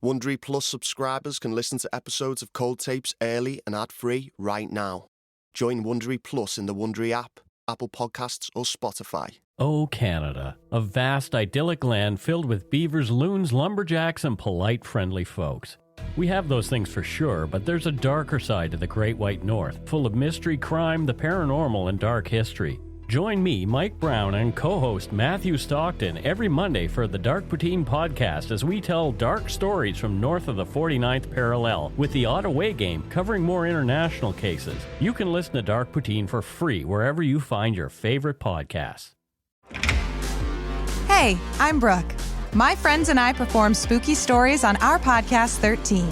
Wondery Plus subscribers can listen to episodes of Cold Tapes early and ad-free right now. Join Wondery Plus in the Wondery app, Apple Podcasts or Spotify. Oh, Canada, a vast idyllic land filled with beavers, loons, lumberjacks, and polite, friendly folks. We have those things for sure, but there's a darker side to the Great White North, full of mystery, crime, the paranormal, and dark history. Join me, Mike Brown, and co-host Matthew Stockton every Monday for the Dark Poutine podcast as we tell dark stories from north of the 49th parallel with the Ottawa game covering more international cases. You can listen to Dark Poutine for free wherever you find your favorite podcasts. Hey, I'm Brooke. My friends and I perform spooky stories on our podcast 13.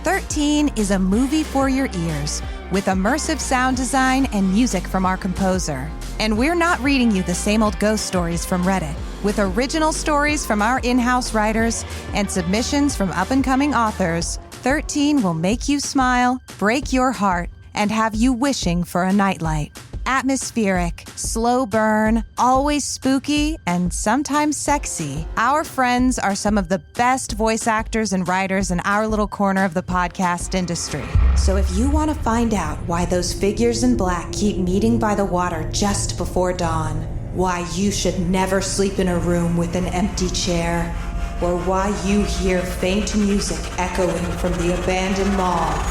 13 is a movie for your ears with immersive sound design and music from our composer. And we're not reading you the same old ghost stories from Reddit. With original stories from our in-house writers and submissions from up-and-coming authors, 13 will make you smile, break your heart, and have you wishing for a nightlight. Atmospheric, slow burn, always spooky, and sometimes sexy. Our friends are some of the best voice actors and writers in our little corner of the podcast industry. So if you want to find out why those figures in black keep meeting by the water just before dawn, why you should never sleep in a room with an empty chair, or why you hear faint music echoing from the abandoned mall,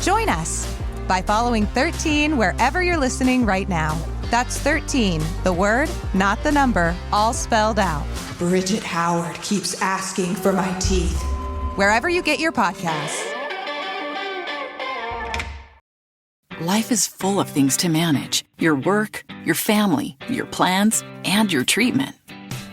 join us by following 13 wherever you're listening right now. That's 13, the word, not the number, all spelled out. Bridget Howard keeps asking for my teeth. Wherever you get your podcasts. Life is full of things to manage. Your work, your family, your plans, and your treatment.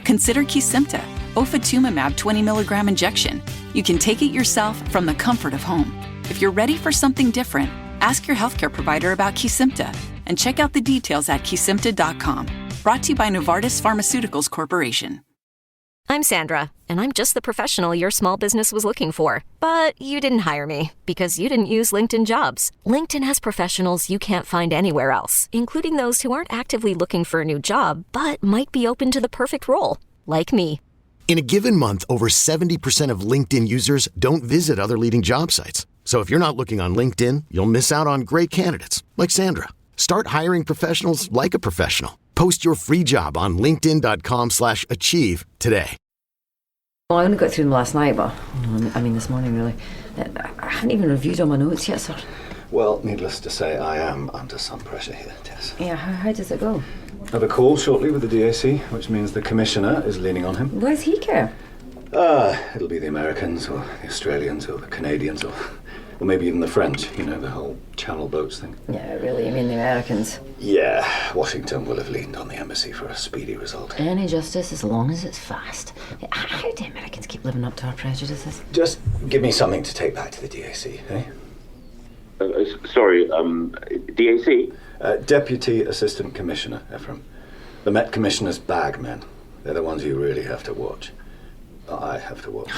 Consider Kesimpta, ofatumumab 20 milligram injection. You can take it yourself from the comfort of home. If you're ready for something different, ask your healthcare provider about Kesimpta and check out the details at kesimpta.com. Brought to you by Novartis Pharmaceuticals Corporation. I'm Sandra, and I'm just the professional your small business was looking for. But you didn't hire me because you didn't use LinkedIn Jobs. LinkedIn has professionals you can't find anywhere else, including those who aren't actively looking for a new job, but might be open to the perfect role, like me. In a given month, over 70% of LinkedIn users don't visit other leading job sites. So if you're not looking on LinkedIn, you'll miss out on great candidates like Sandra. Start hiring professionals like a professional. Post your free job on linkedin.com/achieve today. Well, I only got through them last night, but this morning really. I haven't even reviewed all my notes yet, sir. Well, needless to say, I am under some pressure here, Tess. Yeah, how does it go? I have a call shortly with the DAC, which means the Commissioner is leaning on him. Why does he care? It'll be the Americans, or the Australians, or the Canadians, or maybe even the French, the whole Channel boats thing. Yeah, really, the Americans. Yeah, Washington will have leaned on the embassy for a speedy result. Any justice as long as it's fast. How do Americans keep living up to our prejudices? Just give me something to take back to the DAC, eh? Sorry, DAC? Deputy Assistant Commissioner, Ephraim. The Met Commissioner's bag men. They're the ones you really have to watch. I have to watch.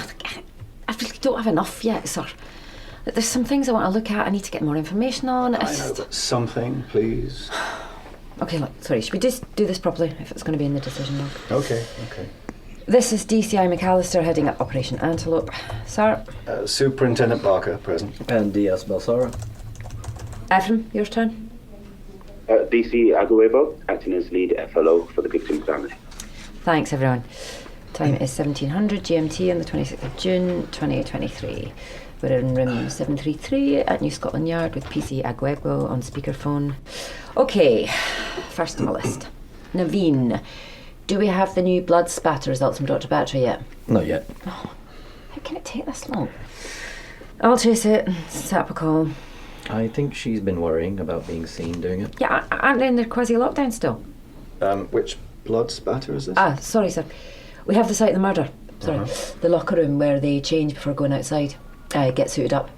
I really don't have enough yet, sir. There's some things I want to look at. I need to get more information on. I know, but something, please. Okay, look, sorry, should we just do this properly if it's going to be in the decision log? Okay. This is DCI McAllister heading up Operation Antelope. Sir? Superintendent Barker, present. And DS Balsara. Ephraim, your turn. DC Aguebo, acting as lead FLO for the victim family. Thanks, everyone. Time is 1700 GMT on the 26th of June, 2023. We're in room 733 at New Scotland Yard with PC Aguebo on speakerphone. Okay, first on the list. Naveen, do we have the new blood spatter results from Dr. Batra yet? Not yet. Oh, how can it take this long? I'll chase it and set up a call. I think she's been worrying about being seen doing it. Yeah, aren't they in their quasi-lockdown still? Which blood spatter is this? Sorry, sir. We have the site of the murder. Sorry. The locker room where they change before going outside. Get suited up.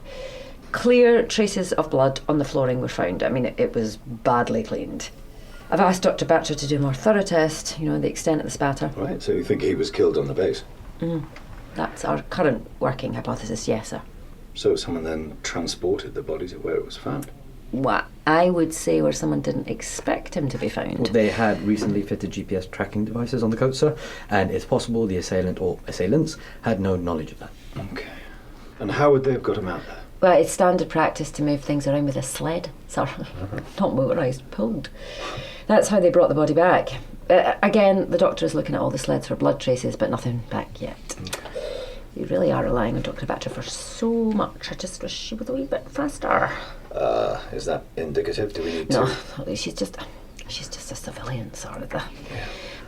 Clear traces of blood on the flooring were found. It was badly cleaned. I've asked Dr. Batra to do a more thorough test, the extent of the spatter. Right, so you think he was killed on the base? That's our current working hypothesis, yes, sir. So someone then transported the body to where it was found? Well, I would say where someone didn't expect him to be found. Well, they had recently fitted GPS tracking devices on the coat, sir, and it's possible the assailant or assailants had no knowledge of that. Okay. And how would they have got him out there? Well, it's standard practice to move things around with a sled, sir. Not motorised, pulled. That's how they brought the body back. Again, the doctor is looking at all the sleds for blood traces, but nothing back yet. You really are relying on Dr. Batcher for so much. I just wish she was a wee bit faster. Is that indicative? Do we need to... No, she's just a civilian, sort of.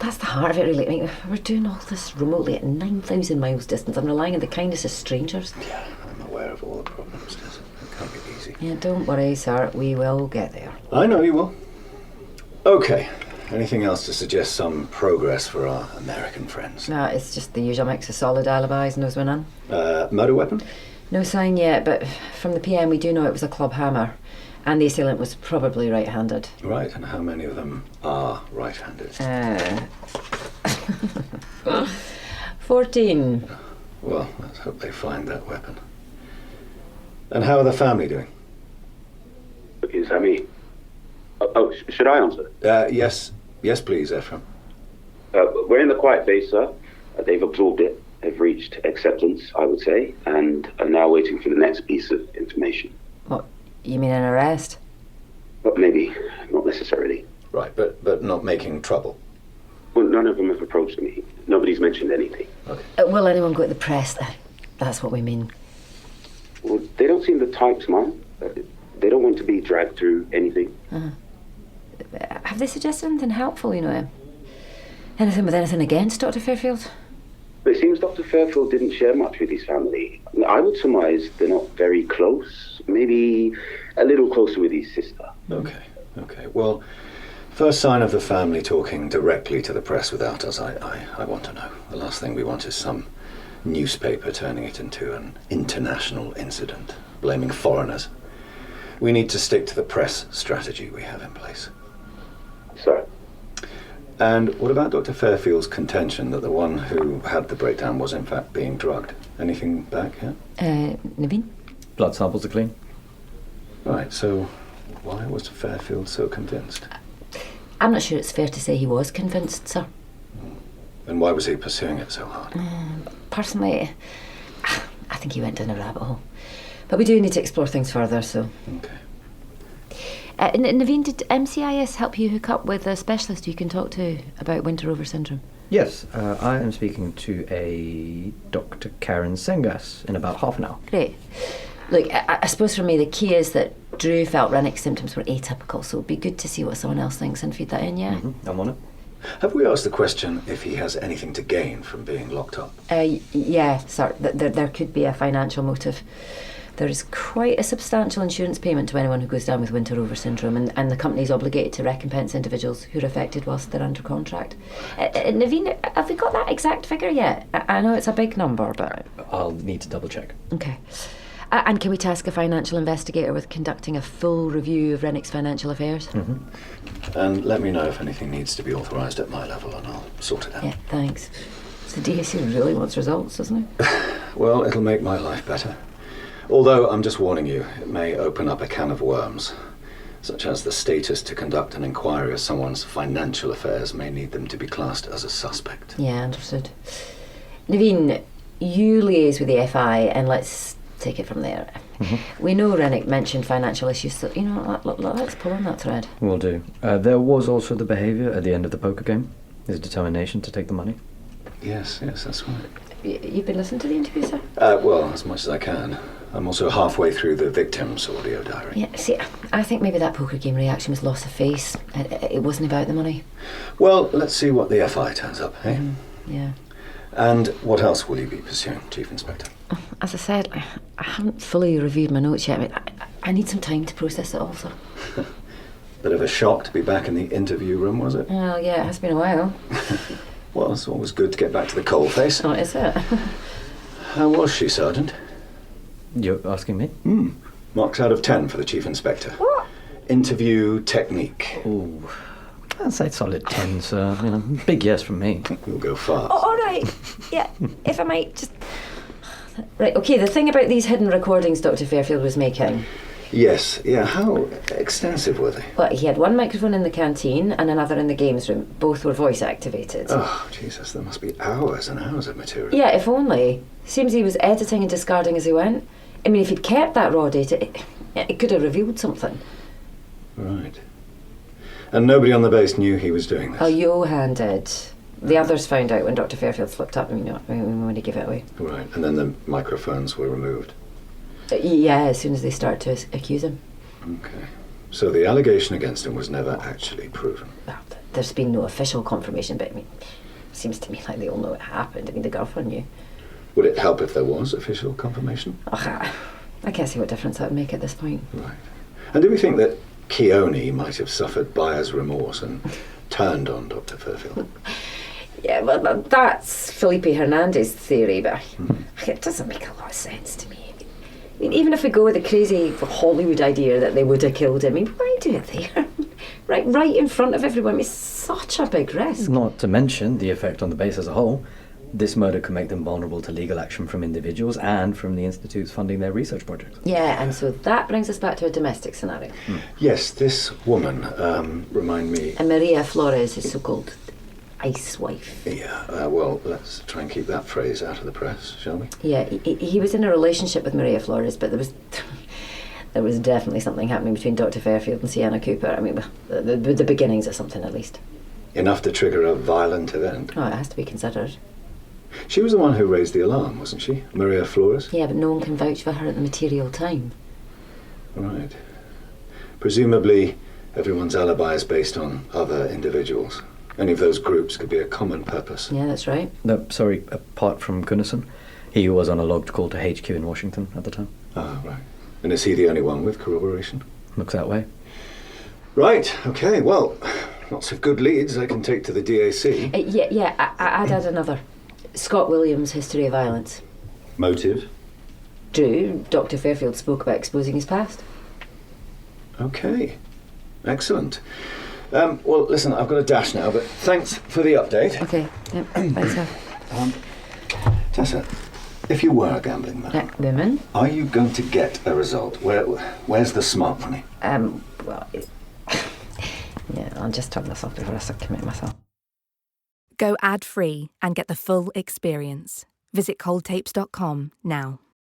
That's the heart of it, really. I mean, we're doing all this remotely at 9,000 miles distance. I'm relying on the kindness of strangers. Yeah, I'm aware of all the problems. It can't be easy. Yeah, don't worry, sir. We will get there. I know you will. Okay. Anything else to suggest some progress for our American friends? No, it's just the usual mix of solid alibis, knows we're none. Murder weapon? No sign yet, but from the PM we do know it was a club hammer. And the assailant was probably right-handed. Right, and how many of them are right-handed? 14. Well, let's hope they find that weapon. And how are the family doing? Is that me? Oh, should I answer? Yes, please, Ephraim. We're in the quiet phase, sir. They've absorbed it. They've reached acceptance, I would say, and are now waiting for the next piece of information. What, you mean an arrest? Well, maybe, not necessarily. Right, but not making trouble? Well, none of them have approached me. Nobody's mentioned anything. Okay. Will anyone go to the press? That's what we mean. Well, they don't seem the types, Mum. They don't want to be dragged through anything. Have they suggested anything helpful, you know? Anything with anything against Dr. Fairfield? But it seems Dr. Fairfield didn't share much with his family. I would surmise they're not very close. Maybe a little closer with his sister. Okay. Well, first sign of the family talking directly to the press without us, I want to know. The last thing we want is some newspaper turning it into an international incident, blaming foreigners. We need to stick to the press strategy we have in place. Sir. And what about Dr. Fairfield's contention that the one who had the breakdown was in fact being drugged? Anything back yet? Naveen? Blood samples are clean. Right, so why was Fairfield so convinced? I'm not sure it's fair to say he was convinced, sir. And why was he pursuing it so hard? Personally, I think he went down a rabbit hole. But we do need to explore things further, so... Okay. Naveen, did MCIS help you hook up with a specialist you can talk to about Winter-Over syndrome? Yes, I am speaking to a Dr. Karen Sengas in about half an hour. Great. Look, I suppose for me the key is that Drew felt Rennick's symptoms were atypical, so it'd be good to see what someone else thinks and feed that in, yeah? I'm on it. Have we asked the question if he has anything to gain from being locked up? Yeah, sir. There could be a financial motive. There is quite a substantial insurance payment to anyone who goes down with Winter-Over syndrome, and the company is obligated to recompense individuals who are affected whilst they're under contract. Naveen, have we got that exact figure yet? I know it's a big number, but... I'll need to double check. Okay. And can we task a financial investigator with conducting a full review of Rennick's financial affairs? And let me know if anything needs to be authorised at my level and I'll sort it out. Yeah, thanks. The DSC really wants results, doesn't it? Well, it'll make my life better. Although, I'm just warning you, it may open up a can of worms, such as the status to conduct an inquiry of someone's financial affairs may need them to be classed as a suspect. Yeah, understood. Naveen, you liaise with the FI and let's take it from there. We know Rennick mentioned financial issues, so, you know, let's pull on that thread. Will do. There was also the behaviour at the end of the poker game. His determination to take the money. Yes, that's right. You've been listening to the interview, sir? Well, as much as I can. I'm also halfway through the victim's audio diary. Yeah, see, I think maybe that poker game reaction was loss of face. It wasn't about the money. Well, let's see what the FI turns up, eh? Yeah. And what else will you be pursuing, Chief Inspector? As I said, I haven't fully reviewed my notes yet. I need some time to process it all, sir. Bit of a shock to be back in the interview room, was it? Well, yeah, it has been a while. Well, it's always good to get back to the coalface. Oh, is it? How was she, Sergeant? You're asking me? Marks out of 10 for the Chief Inspector. What? Interview technique. Ooh, I'd say solid 10, sir. I mean, big yes from me. We'll go fast. Oh, all right. Yeah, if I might just... Right, okay, the thing about these hidden recordings Dr. Fairfield was making, Yes, yeah. How extensive were they? Well, he had one microphone in the canteen and another in the games room. Both were voice activated. Oh, Jesus, there must be hours and hours of material. Yeah, if only. Seems he was editing and discarding as he went. I mean, if he'd kept that raw data, it could have revealed something. Right. And nobody on the base knew he was doing this? Oh, Johan did. The others found out when Dr. Fairfield slipped up, when he gave it away. Right, and then the microphones were removed? Yeah, as soon as they start to accuse him. Okay. So the allegation against him was never actually proven? Well, there's been no official confirmation, but I mean, it seems to me like they all know it happened. I mean, the girlfriend knew. Would it help if there was official confirmation? I can't see what difference that would make at this point. Right. And do we think that Keone might have suffered buyer's remorse and turned on Dr. Fairfield? Yeah, well, that's Felipe Hernandez's theory, but it doesn't make a lot of sense to me. I mean, even if we go with the crazy Hollywood idea that they would have killed him, I mean, why do it there? right in front of everyone. I mean, it's such a big risk. Not to mention the effect on the base as a whole. This murder could make them vulnerable to legal action from individuals and from the institutes funding their research projects. Yeah, and so that brings us back to a domestic scenario. Yes, this woman, remind me... And Maria Flores, his so-called ice wife. Yeah, well, let's try and keep that phrase out of the press, shall we? Yeah, he was in a relationship with Maria Flores, but there was definitely something happening between Dr. Fairfield and Sienna Cooper. I mean, the beginnings of something, at least. Enough to trigger a violent event? Oh, it has to be considered. She was the one who raised the alarm, wasn't she? Maria Flores? Yeah, but no one can vouch for her at the material time. Right. Presumably, everyone's alibi is based on other individuals. Any of those groups could be a common purpose. Yeah, that's right. No, sorry, apart from Gunnison. He was on a logged call to HQ in Washington at the time. Ah, right. And is he the only one with corroboration? Looks that way. Right, okay, well, lots of good leads I can take to the DAC. I'd add another. Scott Williams' history of violence. Motive? True, Dr. Fairfield spoke about exposing his past. Okay, excellent. Well, listen, I've got a dash now, but thanks for the update. Okay, yep, thanks, sir. Tessa, if you were a gambling man, women? are you going to get a result? Where's the smart money? Well, yeah, I'll just turn this off before I commit myself. Go ad-free and get the full experience. Visit coldtapes.com now.